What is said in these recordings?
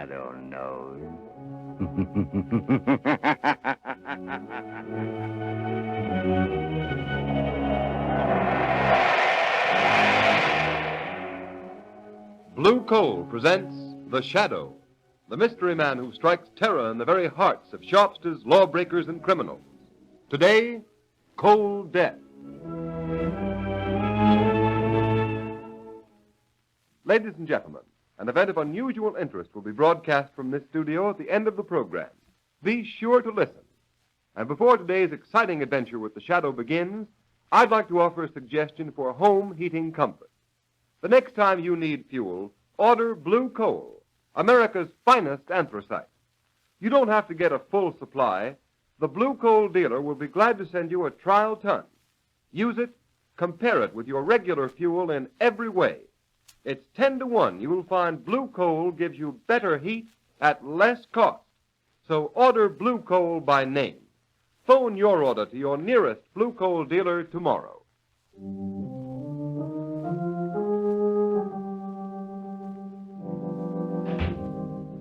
shadow knows. Blue Coal presents The Shadow, the mystery man who strikes terror in the very hearts of shopsters, lawbreakers, and criminals. Today, Cold Death. Ladies and gentlemen, an event of unusual interest will be broadcast from this studio at the end of the program. Be sure to listen. And before today's exciting adventure with The Shadow begins, I'd like to offer a suggestion for home heating comfort. The next time you need fuel, order Blue Coal, America's finest anthracite. You don't have to get a full supply. The Blue Coal dealer will be glad to send you a trial ton. Use it, compare it with your regular fuel in every way. It's 10-1. You'll find Blue Coal gives you better heat at less cost. So order Blue Coal by name. Phone your order to your nearest Blue Coal dealer tomorrow.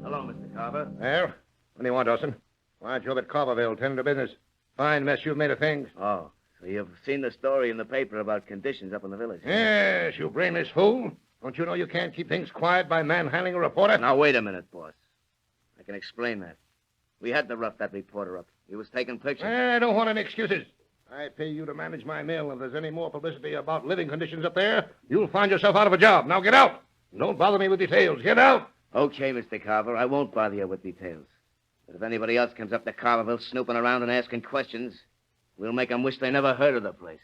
Hello, Mr. Carver. Well, what do you want, Dawson? Why aren't you up at Carverville tending to business? Fine mess you've made of things. Oh, so you've seen the story in the paper about conditions up in the village? Yes, you brainless fool. Don't you know you can't keep things quiet by manhandling a reporter? Now, wait a minute, boss. I can explain that. We had to rough that reporter up. He was taking pictures. I don't want any excuses. I pay you to manage my mill. If there's any more publicity about living conditions up there, you'll find yourself out of a job. Now get out. Don't bother me with details. Get out. Okay, Mr. Carver, I won't bother you with details. But if anybody else comes up to Carverville snooping around and asking questions, we'll make them wish they never heard of the place.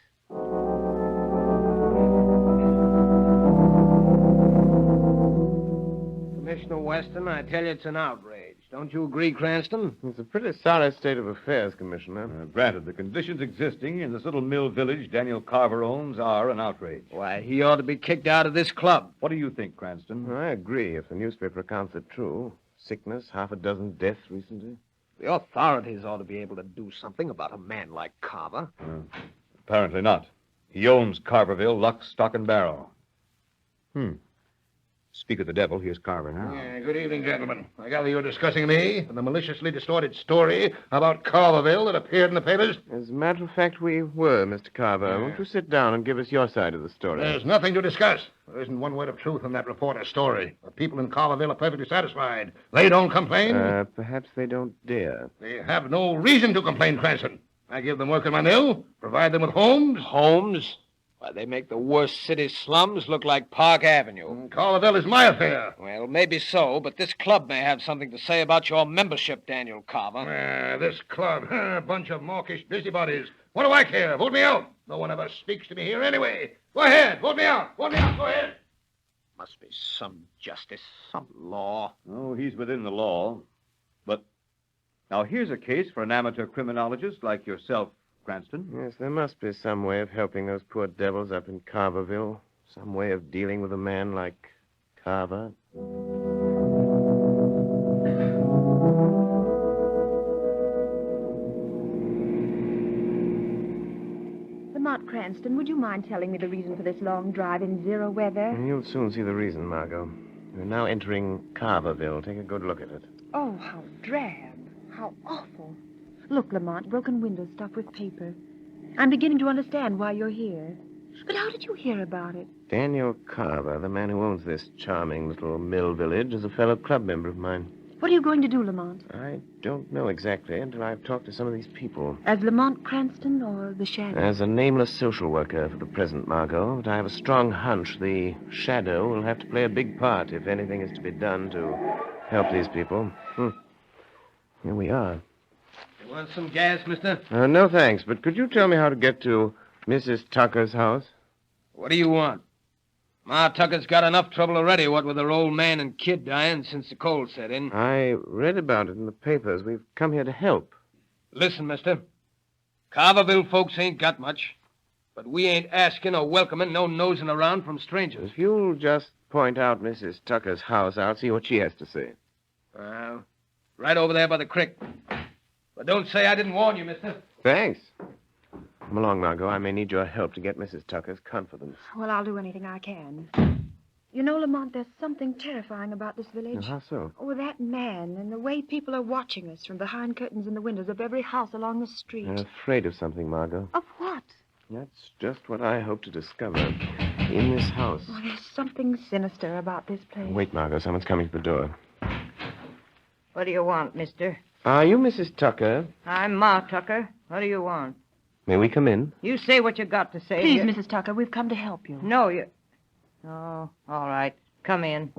Commissioner Weston, I tell you it's an outrage. Don't you agree, Cranston? It's a pretty sorry state of affairs, Commissioner. Granted, the conditions existing in this little mill village Daniel Carver owns are an outrage. Why, he ought to be kicked out of this club. What do you think, Cranston? I agree, if the newspaper accounts are true. Sickness, half a dozen deaths recently. The authorities ought to be able to do something about a man like Carver. Apparently not. He owns Carverville, lock, stock, and barrel. Speak of the devil, here's Carver now. Yeah, good evening, gentlemen. I gather you're discussing me and the maliciously distorted story about Carverville that appeared in the papers. As a matter of fact, we were, Mr. Carver. Won't you sit down and give us your side of the story? There's nothing to discuss. There isn't one word of truth in that reporter's story. The people in Carverville are perfectly satisfied. They don't complain. Perhaps they don't dare. They have no reason to complain, Cranston. I give them work in my mill, provide them with homes. Homes? Why, they make the worst city slums look like Park Avenue. Carverville is my affair. Well, maybe so, but this club may have something to say about your membership, Daniel Carver. This club, a bunch of mawkish busybodies. What do I care? Vote me out. No one ever speaks to me here anyway. Go ahead. Vote me out. Vote me out. Go ahead. Must be some justice, some law. Oh, he's within the law. But now here's a case for an amateur criminologist like yourself, Cranston. Yes, there must be some way of helping those poor devils up in Carverville. Some way of dealing with a man like Carver. Lamont Cranston, would you mind telling me the reason for this long drive in zero weather? You'll soon see the reason, Margot. We're now entering Carverville. Take a good look at it. Oh, how drab. How awful. Look, Lamont, broken windows stuffed with paper. I'm beginning to understand why you're here. But how did you hear about it? Daniel Carver, the man who owns this charming little mill village, is a fellow club member of mine. What are you going to do, Lamont? I don't know exactly until I've talked to some of these people. As Lamont Cranston or the Shadow? As a nameless social worker for the present, Margot, but I have a strong hunch the Shadow will have to play a big part if anything is to be done to help these people. Here we are. You want some gas, mister? No, thanks, but could you tell me how to get to Mrs. Tucker's house? What do you want? Ma Tucker's got enough trouble already, what with her old man and kid dying since the cold set in. I read about it in the papers. We've come here to help. Listen, mister. Carverville folks ain't got much, but we ain't asking or welcoming no nosing around from strangers. If you'll just point out Mrs. Tucker's house, I'll see what she has to say. Right over there by the creek. But don't say I didn't warn you, mister. Thanks. Come along, Margot. I may need your help to get Mrs. Tucker's confidence. Well, I'll do anything I can. You know, Lamont, there's something terrifying about this village. How so? Oh, that man and the way people are watching us from behind curtains in the windows of every house along the street. You're afraid of something, Margot. Of what? That's just what I hope to discover in this house. Oh, there's something sinister about this place. Wait, Margot. Someone's coming to the door. What do you want, mister? Are you Mrs. Tucker? I'm Ma Tucker. What do you want? May we come in? You say what you got to say. Please, You- Mrs. Tucker, we've come to help you. No, you... Oh, all right. Come in.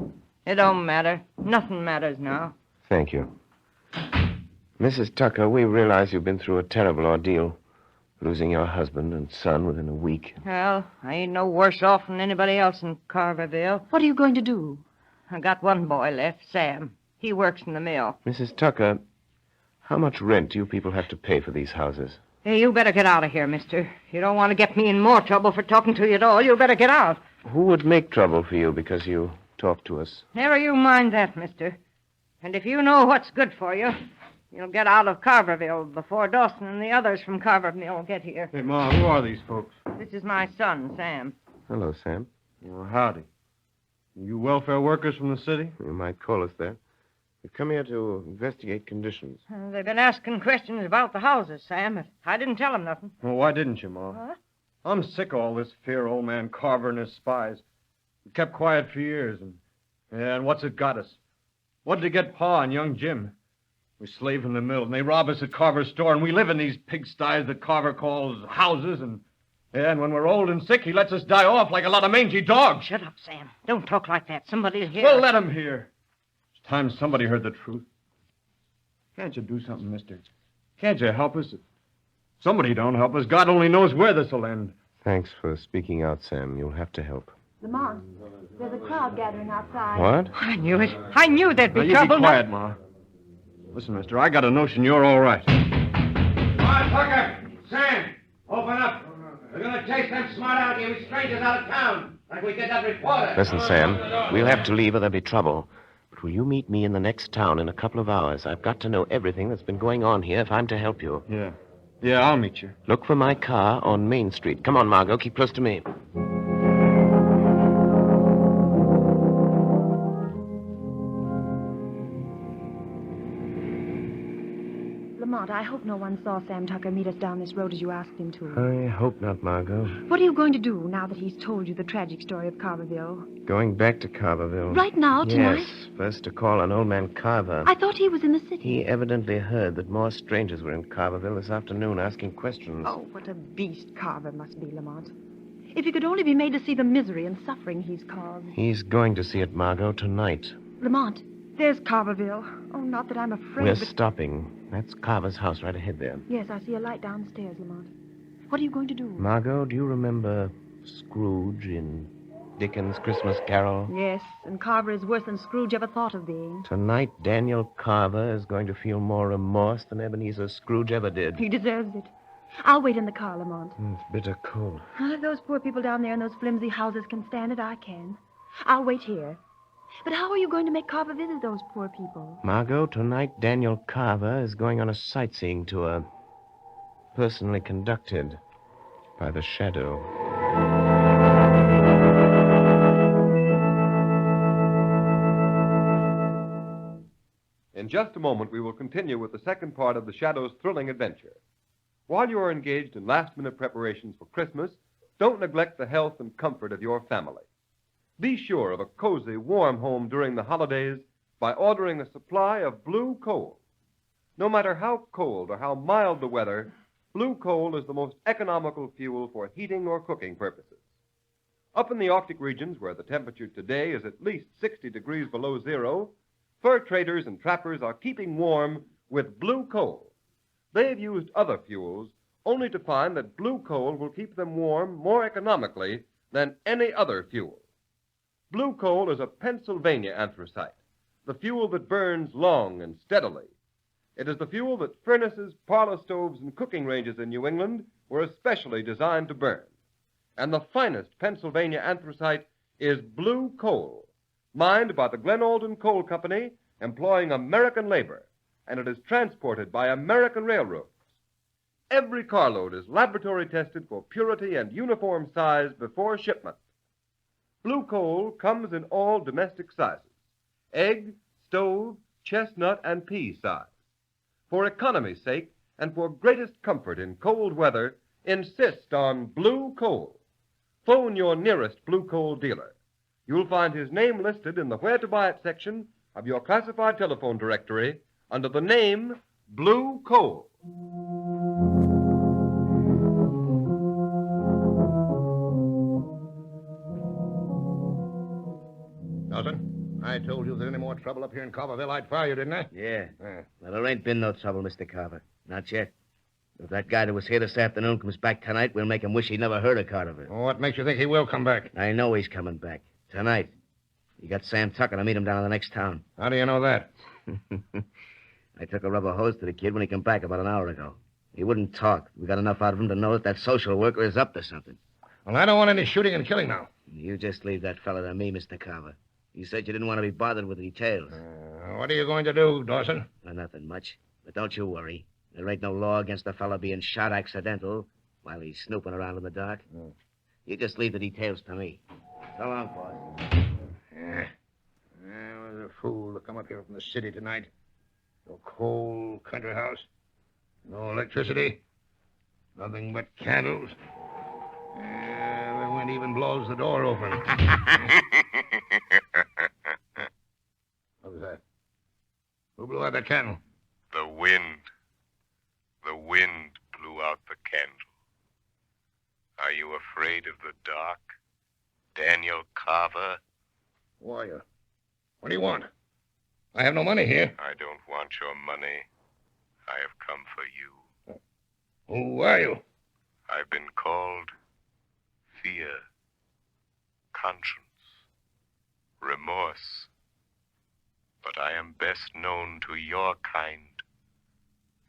It don't matter. Nothing matters now. Thank you. Mrs. Tucker, we realize you've been through a terrible ordeal. Losing your husband and son within a week. Well, I ain't no worse off than anybody else in Carverville. What are you going to do? I got one boy left, Sam. He works in the mill. Mrs. Tucker, how much rent do you people have to pay for these houses? Hey, you better get out of here, mister. You don't want to get me in more trouble for talking to you at all. You better get out. Who would make trouble for you because you talk to us? Never you mind that, mister. And if you know what's good for you, you'll get out of Carverville before Dawson and the others from Carverville get here. Hey, Ma, who are these folks? This is my son, Sam. Hello, Sam. Well, howdy. You welfare workers from the city? You might call us that. We've come here to investigate conditions. They've been asking questions about the houses, Sam. I didn't tell them nothing. Well, why didn't you, Ma? What? I'm sick of all this fear, old man Carver and his spies. We kept quiet for years, and what's it got us? What did it get Pa and young Jim? We slave in the mill, and they rob us at Carver's store, and we live in these pigsties that Carver calls houses, and when we're old and sick, he lets us die off like a lot of mangy dogs. Shut up, Sam. Don't talk like that. Somebody'll hear. Well, let him hear. It's time somebody heard the truth. Can't you do something, mister? Can't you help us? If somebody don't help us, God only knows where this will end. Thanks for speaking out, Sam. You'll have to help. Lamont, there's a crowd gathering outside. What? I knew it. I knew there'd Now, be you trouble. be quiet, Ma. Listen, mister, I got a notion you're all right. Come on, Tucker. Sam, open up. We're going to chase them smart alecky strangers out of town, like we did that reporter. Listen, Sam. We'll have to leave or there'll be trouble. But will you meet me in the next town in a couple of hours? I've got to know everything that's been going on here if I'm to help you. Yeah, I'll meet you. Look for my car on Main Street. Come on, Margot. Keep close to me. Lamont, I hope no one saw Sam Tucker meet us down this road as you asked him to. I hope not, Margot. What are you going to do now that he's told you the tragic story of Carverville? Going back to Carverville. Right now, tonight? Yes. First to call on old man Carver. I thought he was in the city. He evidently heard that more strangers were in Carverville this afternoon asking questions. Oh, what a beast Carver must be, Lamont. If he could only be made to see the misery and suffering he's caused. He's going to see it, Margot, tonight. Lamont, there's Carverville. Oh, not that I'm afraid, We're but... stopping. That's Carver's house right ahead there. Yes, I see a light downstairs, Lamont. What are you going to do? Margot, do you remember Scrooge in Dickens' Christmas Carol? Yes, and Carver is worse than Scrooge ever thought of being. Tonight, Daniel Carver is going to feel more remorse than Ebenezer Scrooge ever did. He deserves it. I'll wait in the car, Lamont. It's bitter cold. Well, if those poor people down there in those flimsy houses can stand it, I can. I'll wait here. But how are you going to make Carver visit those poor people? Margot, tonight Daniel Carver is going on a sightseeing tour. Personally conducted by the Shadow. In just a moment, we will continue with the second part of the Shadow's thrilling adventure. While you are engaged in last-minute preparations for Christmas, don't neglect the health and comfort of your family. Be sure of a cozy, warm home during the holidays by ordering a supply of blue coal. No matter how cold or how mild the weather, blue coal is the most economical fuel for heating or cooking purposes. Up in the Arctic regions, where the temperature today is at least 60 degrees below zero, fur traders and trappers are keeping warm with blue coal. They've used other fuels only to find that blue coal will keep them warm more economically than any other fuel. Blue coal is a Pennsylvania anthracite, the fuel that burns long and steadily. It is the fuel that furnaces, parlor stoves, and cooking ranges in New England were especially designed to burn. And the finest Pennsylvania anthracite is blue coal, mined by the Glen Alden Coal Company, employing American labor, and it is transported by American railroads. Every carload is laboratory tested for purity and uniform size before shipment. Blue coal comes in all domestic sizes: egg, stove, chestnut, and pea size. For economy's sake and for greatest comfort in cold weather, insist on blue coal. Phone your nearest blue coal dealer. You'll find his name listed in the Where to Buy It section of your classified telephone directory under the name Blue Coal. Dawson, I told you if there's any more trouble up here in Carverville, I'd fire you, didn't I? Yeah. Yeah. Well, there ain't been no trouble, Mr. Carver. Not yet. If that guy that was here this afternoon comes back tonight, we'll make him wish he never heard of Carterville. What makes you think he will come back? I know he's coming back. Tonight. You got Sam Tucker to meet him down in the next town. How do you know that? I took a rubber hose to the kid when he came back about an hour ago. He wouldn't talk. We got enough out of him to know that social worker is up to something. Well, I don't want any shooting and killing now. You just leave that fella to me, Mr. Carver. You said you didn't want to be bothered with details. What are you going to do, Dawson? Nothing much. But don't you worry. There ain't no law against a fella being shot accidental while he's snooping around in the dark. You just leave the details to me. So long, boss. Yeah. I was a fool to come up here from the city tonight. No cold country house. No electricity. Nothing but candles. The wind even blows the door open. What was that? Who blew out that candle? The wind. The wind blew out the candle. Are you afraid of the dark, Daniel Carver? Who are you? What do you want? I have no money here. I don't want your money. I have come for you. Who are you? I've been called fear, conscience, remorse. But I am best known to your kind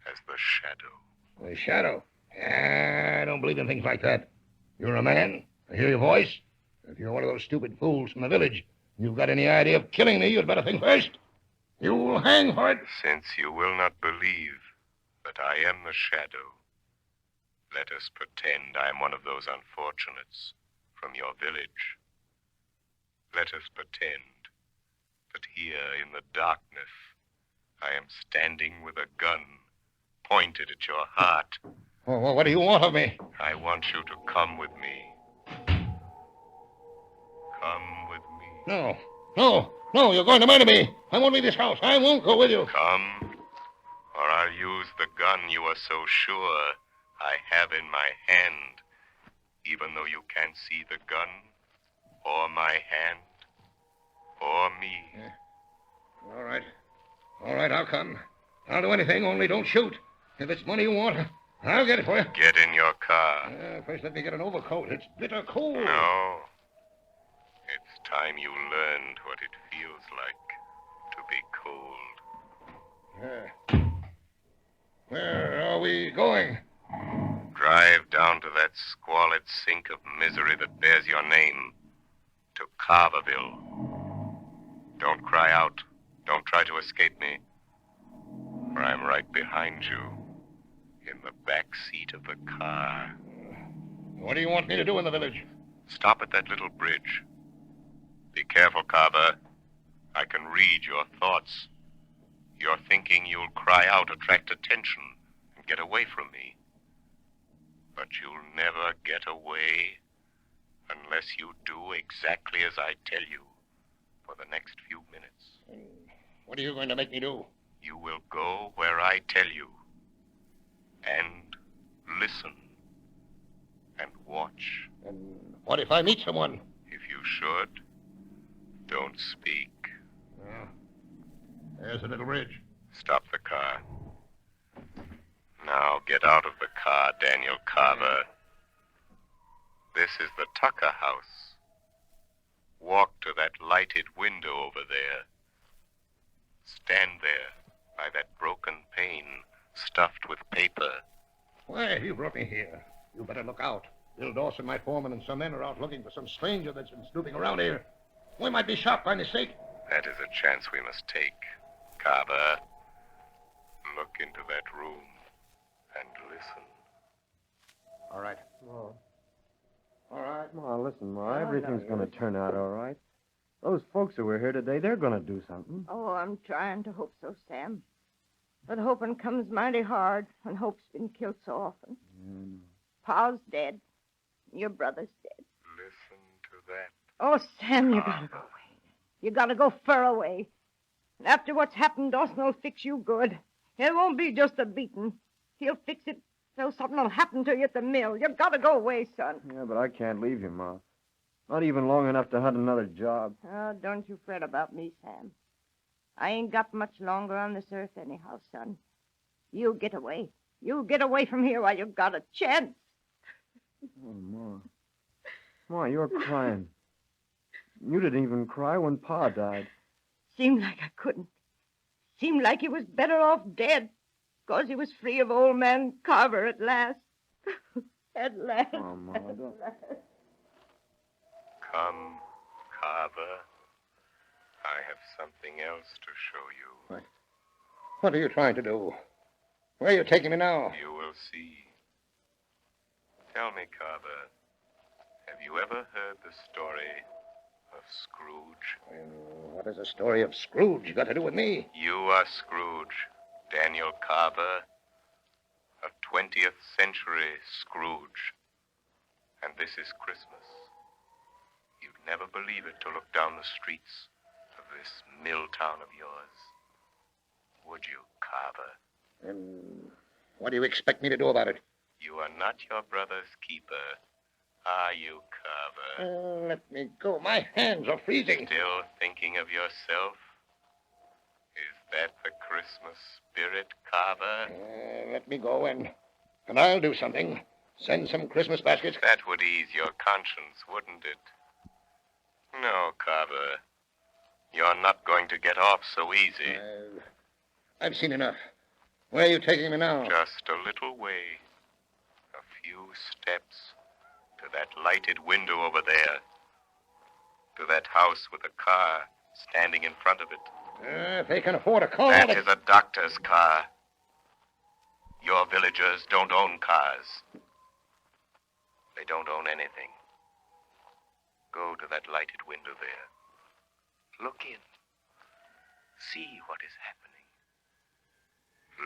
as the Shadow. The Shadow? I don't believe in things like that. You're a man. I hear your voice. If you're one of those stupid fools from the village, you've got any idea of killing me, you'd better think first. You'll hang for it. Since you will not believe that I am the Shadow, let us pretend I am one of those unfortunates from your village. Let us pretend that here in the darkness I am standing with a gun pointed at your heart. Oh, what do you want of me? I want you to come with me. Come with me. No, you're going to murder me. I won't leave this house. I won't go with you. Come, or I'll use the gun you are so sure I have in my hand, even though you can't see the gun, or my hand, or me. Yeah. All right, I'll come. I'll do anything, only don't shoot. If it's money you want, I'll get it for you. Get in your car. First, let me get an overcoat. It's bitter cold. No. It's time you learned what it feels like to be cold. Where are we going? Drive down to that squalid sink of misery that bears your name, to Carverville. Don't cry out. Don't try to escape me, for I'm right behind you, in the back seat of the car. What do you want me to do in the village? Stop at that little bridge. Be careful, Carver. I can read your thoughts. You're thinking you'll cry out, attract attention, and get away from me. But you'll never get away unless you do exactly as I tell you for the next few minutes. What are you going to make me do? You will go where I tell you. And listen. And watch. And what if I meet someone? If you should, don't speak. There's a little bridge. Stop the car. Now get out of the car, Daniel Carver. This is the Tucker house. Walk to that lighted window over there. Stand there by that broken pane stuffed with paper. Why, you brought me here. You better look out. Bill Dawson, my foreman, and some men are out looking for some stranger that's been snooping around here. We might be shot by mistake. That is a chance we must take, Carver. Look into that room and listen. All right. All right. Ma, listen, Ma. Everything's going to turn out all right. Those folks who were here today, they're going to do something. Oh, I'm trying to hope so, Sam. But hoping comes mighty hard when hope's been killed so often. Pa's dead. Your brother's dead. Listen to that. Oh, Sam, you gotta go away. You gotta go far away. And after what's happened, Dawson will fix you good. It won't be just a beating. He'll fix it so something will happen to you at the mill. You gotta go away, son. Yeah, but I can't leave you, Ma. Not even long enough to hunt another job. Oh, don't you fret about me, Sam. I ain't got much longer on this earth anyhow, son. You get away. You get away from here while you've got a chance. Oh, Ma. Ma, you're crying. You didn't even cry when Pa died. Seemed like I couldn't. Seemed like he was better off dead, 'cause he was free of old man Carver at last. At last. Oh, Ma, don't... Come, Carver. I have something else to show you. What are you trying to do? Where are you taking me now? You will see. Tell me, Carver, have you ever heard the story of Scrooge? Well, what has the story of Scrooge got to do with me? You are Scrooge, Daniel Carver, a 20th century Scrooge. And this is Christmas. You'd never believe it to look down the streets of this mill town of yours. Would you, Carver? And what do you expect me to do about it? You are not your brother's keeper, are you, Carver? Let me go. My hands are freezing. Still thinking of yourself? Is that the Christmas spirit, Carver? Let me go, and I'll do something. Send some Christmas baskets. That would ease your conscience, wouldn't it? No, Carver. You're not going to get off so easy. I've seen enough. Where are you taking me now? Just a little way. A few steps. To that lighted window over there. To that house with a car standing in front of it. If they can afford a car... That is a doctor's car. Your villagers don't own cars. They don't own anything. Go to that lighted window there. Look in. See what is happening.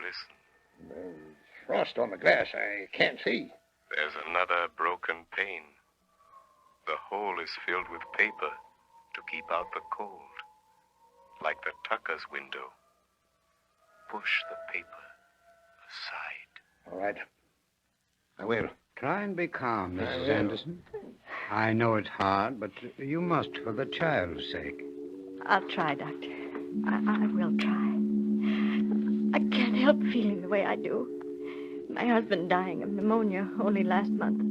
Listen. Frost on the glass. I can't see. There's another broken pane. The hole is filled with paper to keep out the cold. Like the tucker's window. Push the paper aside. All right. I will. Try and be calm, Mrs. Anderson. I know it's hard, but you must for the child's sake. I'll try, Doctor. I will try. I can't help feeling the way I do. My husband dying of pneumonia only last month.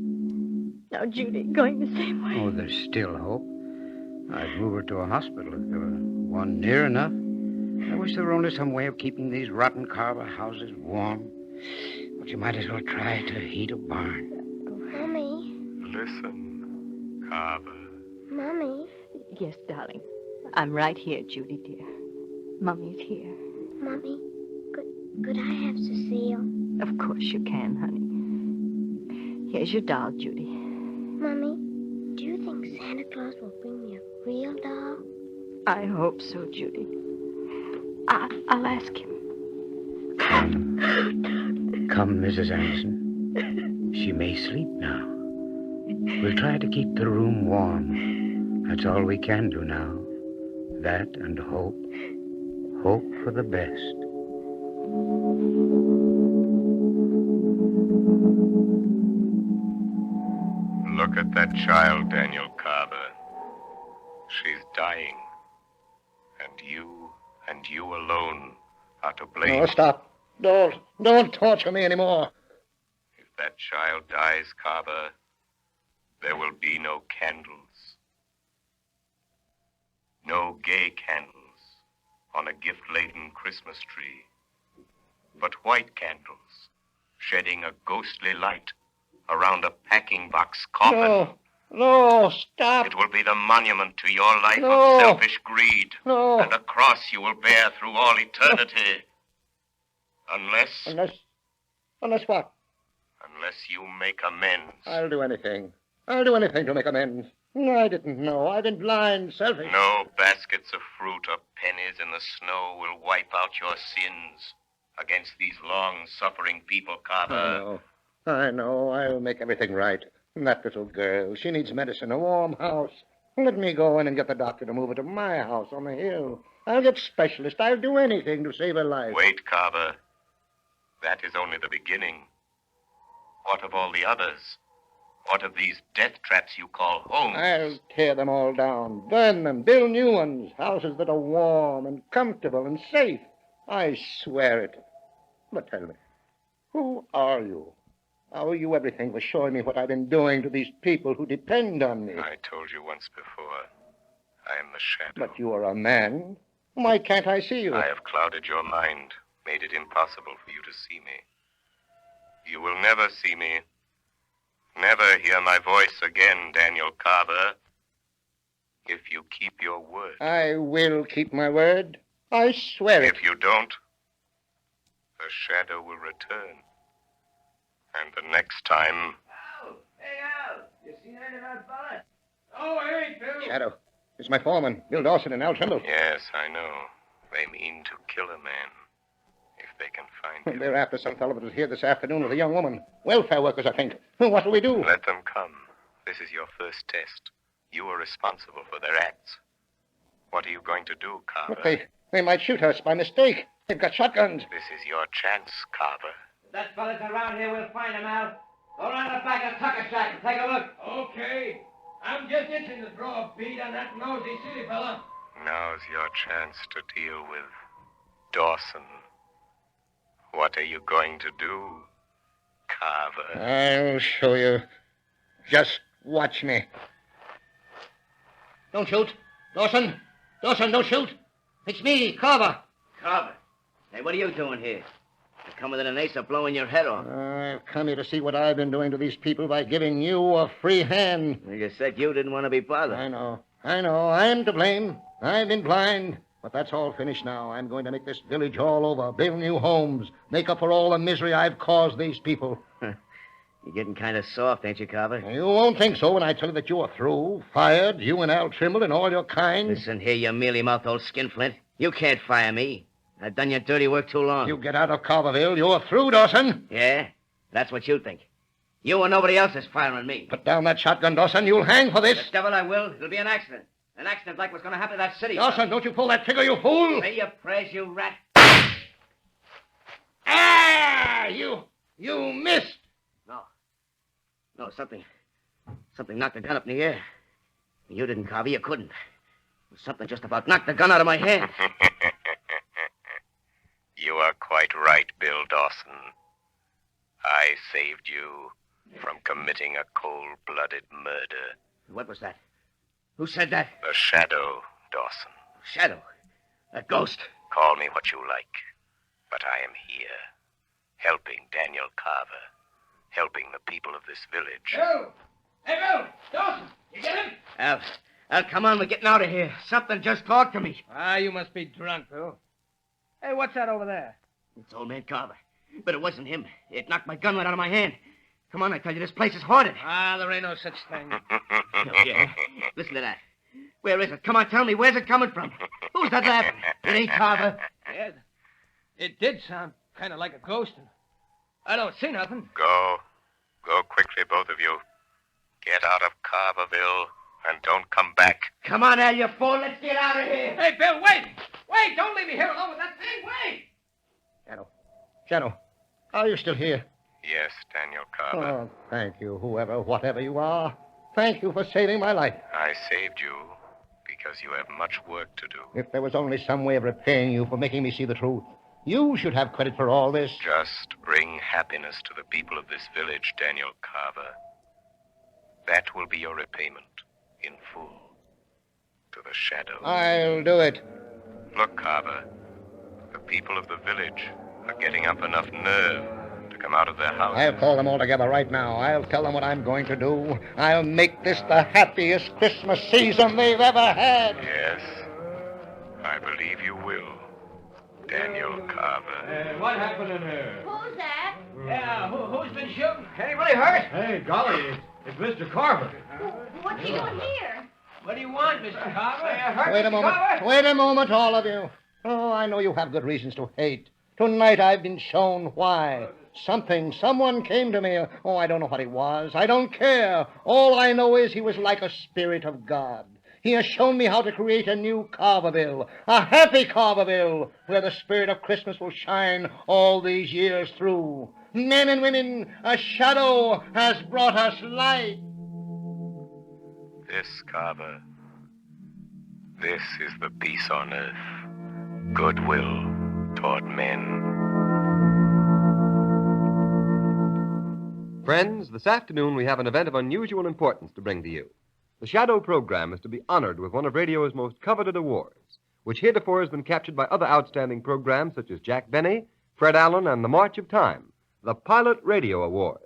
Now Judy going the same way. Oh, there's still hope. I'd move her to a hospital if there were one near enough. I wish there were only some way of keeping these rotten Carver houses warm. But you might as well try to heat a barn. Mommy. Listen, Carver. Mommy. Yes, darling. I'm right here, Judy, dear. Mummy's here. Mommy, could I have Cecile? Of course you can, honey. Here's your doll, Judy. Mommy, do you think Santa Claus will bring me a real doll? I hope so, Judy. I'll ask him. Come, Mrs. Anderson. She may sleep now. We'll try to keep the room warm. That's all we can do now. That and hope. Hope for the best. Look at that child, Daniel Carver. She's dying. And you alone are to blame. No, stop. Don't torture me anymore. If that child dies, Carver, there will be no candles. No gay candles on a gift-laden Christmas tree. But white candles shedding a ghostly light around a packing box coffin. No, stop. It will be the monument to your life No. of selfish greed. No. And a cross you will bear through all eternity. Unless Unless what? you make amends. I'll do anything. I'll do anything to make amends. I didn't know. I've been blind, selfish. No baskets of fruit or pennies in the snow will wipe out your sins against these long-suffering people, Carver. I know. I'll make everything right. And that little girl, she needs medicine, a warm house. Let me go in and get the doctor to move her to my house on the hill. I'll get specialists. I'll do anything to save her life. Wait, Carver. That is only the beginning. What of all the others? What of these death traps you call homes? I'll tear them all down, burn them, build new ones, houses that are warm and comfortable and safe. I swear it. But tell me, who are you? How are you everything for showing me what I've been doing to these people who depend on me? I told you once before. I am the shadow. But you are a man. Why can't I see you? I have clouded your mind, made it impossible for you to see me. You will never see me. Never hear my voice again, Daniel Carver. If you keep your word. I will keep my word. I swear it. If you don't, the shadow will return. And the next time... Al! Hey, Al! You seen any of that fella? Oh, hey, Bill. Shadow. It's my foreman, Bill Dawson and Al Trimble. Yes, I know. They mean to kill a man. If they can find him. They're after some fellow that was here this afternoon with a young woman. Welfare workers, I think. What'll we do? Let them come. This is your first test. You are responsible for their acts. What are you going to do, Carver? But they might shoot us by mistake. They've got shotguns. This is your chance, Carver. If that fella's around here, we'll find him, Al. Go around the back of Tucker Shack and take a look. Okay. I'm just itching to throw a bead on that nosy city fella. Now's your chance to deal with Dawson. What are you going to do, Carver? I'll show you. Just watch me. Don't shoot. Dawson! Dawson, don't shoot. It's me, Carver. Carver. Hey, what are you doing here? You're coming within an ace of blowing your head off. I've come here to see what I've been doing to these people by giving you a free hand. Well, you said you didn't want to be bothered. I know. I'm to blame. I've been blind. But that's all finished now. I'm going to make this village all over, build new homes, make up for all the misery I've caused these people. You're getting kind of soft, ain't you, Carver? You won't think so when I tell you that you are through, fired, you and Al Trimble and all your kind. Listen here, you mealy-mouthed old skinflint. You can't fire me. I've done your dirty work too long. You get out of Carverville, you're through, Dawson. Yeah? That's what you think. You and nobody else is firing me. Put down that shotgun, Dawson. You'll hang for this. The devil I will. It'll be an accident. An accident like what's going to happen to that city. Dawson, don't you pull that trigger, you fool. Say your prayers, you rat. Ah! You missed. No, something knocked the gun up in the air. You didn't, Carver. You couldn't. Something just about knocked the gun out of my hand. You are quite right, Bill Dawson. I saved you from committing a cold-blooded murder. What was that? Who said that? The shadow, Dawson. Shadow? A ghost? Call me what you like, but I am here, helping Daniel Carver, helping the people of this village. Bill! Hey, Bill! Dawson! You get him? Al, come on. We're getting out of here. Something just talked to me. You must be drunk, Bill. Hey, what's that over there? It's old man Carver. But it wasn't him. It knocked my gun right out of my hand. Come on, I tell you, this place is haunted. There ain't no such thing. Oh, yeah. Listen to that. Where is it? Come on, tell me. Where's it coming from? Who's that laughing? It ain't Carver. Yeah, it did sound kind of like a ghost. I don't see nothing. Go quickly, both of you. Get out of Carverville and don't come back. Come on, Al, you fool. Let's get out of here. Hey, Bill, wait! Wait, don't leave me here alone with that thing. Wait! Shadow, are you still here? Yes, Daniel Carver. Oh, thank you, whatever you are. Thank you for saving my life. I saved you because you have much work to do. If there was only some way of repaying you for making me see the truth, you should have credit for all this. Just bring happiness to the people of this village, Daniel Carver. That will be your repayment in full to the shadow. I'll do it. Look, Carver, the people of the village are getting up enough nerve to come out of their houses. I'll call them all together right now. I'll tell them what I'm going to do. I'll make this the happiest Christmas season they've ever had. Yes, I believe you will, Daniel Carver. What happened in here? Who's that? Yeah, who's been shooting? Anybody hurt? Hey, golly, It's Mr. Carver. What's he doing here? What do you want, Mr. Carver? Wait a moment. Wait a moment, all of you. Oh, I know you have good reasons to hate. Tonight I've been shown why. Someone came to me. Oh, I don't know what he was. I don't care. All I know is he was like a spirit of God. He has shown me how to create a new Carverville, a happy Carverville, where the spirit of Christmas will shine all these years through. Men and women, a shadow has brought us light. This, Carver, this is the peace on earth, goodwill toward men. Friends, this afternoon we have an event of unusual importance to bring to you. The Shadow program is to be honored with one of radio's most coveted awards, which heretofore has been captured by other outstanding programs such as Jack Benny, Fred Allen, and The March of Time, the Pilot Radio Award.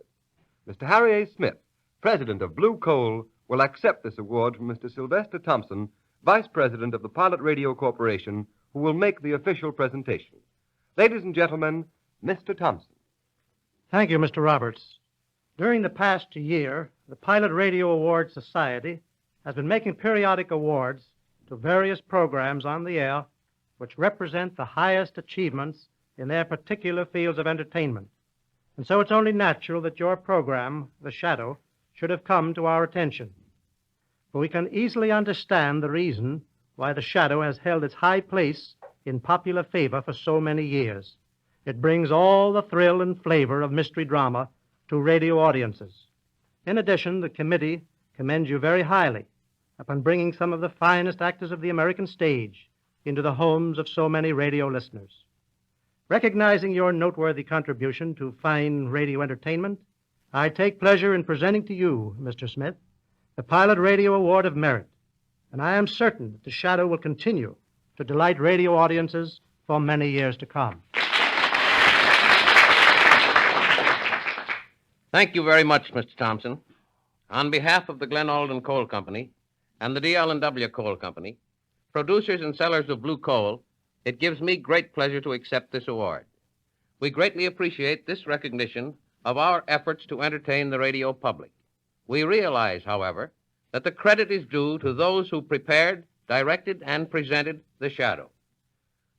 Mr. Harry A. Smith, president of Blue Coal, will accept this award from Mr. Sylvester Thompson, vice president of the Pilot Radio Corporation, who will make the official presentation. Ladies and gentlemen, Mr. Thompson. Thank you, Mr. Roberts. During the past year, the Pilot Radio Award Society has been making periodic awards to various programs on the air which represent the highest achievements in their particular fields of entertainment. And so it's only natural that your program, The Shadow, should have come to our attention. For we can easily understand the reason why The Shadow has held its high place in popular favor for so many years. It brings all the thrill and flavor of mystery drama to radio audiences. In addition, the committee commends you very highly upon bringing some of the finest actors of the American stage into the homes of so many radio listeners. Recognizing your noteworthy contribution to fine radio entertainment, I take pleasure in presenting to you, Mr. Smith, the Pilot Radio Award of Merit, and I am certain that The Shadow will continue to delight radio audiences for many years to come. Thank you very much, Mr. Thompson. On behalf of the Glen Alden Coal Company and the D.L.&W. Coal Company, producers and sellers of blue coal, it gives me great pleasure to accept this award. We greatly appreciate this recognition of our efforts to entertain the radio public. We realize, however, that the credit is due to those who prepared, directed, and presented The Shadow.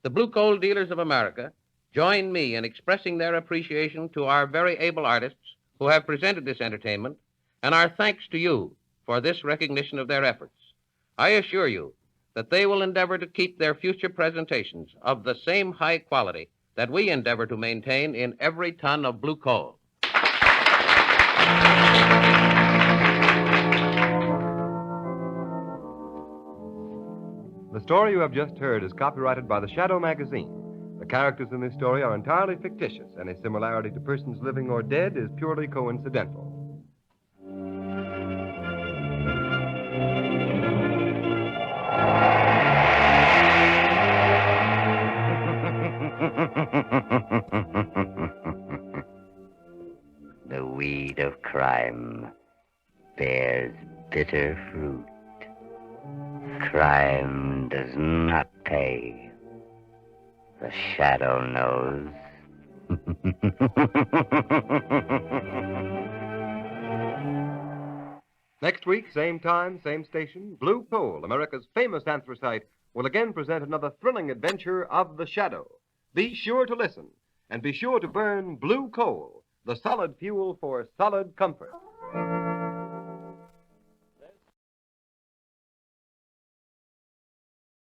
The Blue Coal Dealers of America join me in expressing their appreciation to our very able artists who have presented this entertainment, and our thanks to you for this recognition of their efforts. I assure you that they will endeavor to keep their future presentations of the same high quality that we endeavor to maintain in every ton of blue coal. The story you have just heard is copyrighted by the Shadow magazine. The characters in this story are entirely fictitious. Any similarity to persons living or dead is purely coincidental. The weed of crime bears bitter fruit. Crime does not pay. The Shadow knows. Next week, same time, same station, Blue Coal, America's famous anthracite, will again present another thrilling adventure of The Shadow. Be sure to listen, and be sure to burn blue coal, the solid fuel for solid comfort.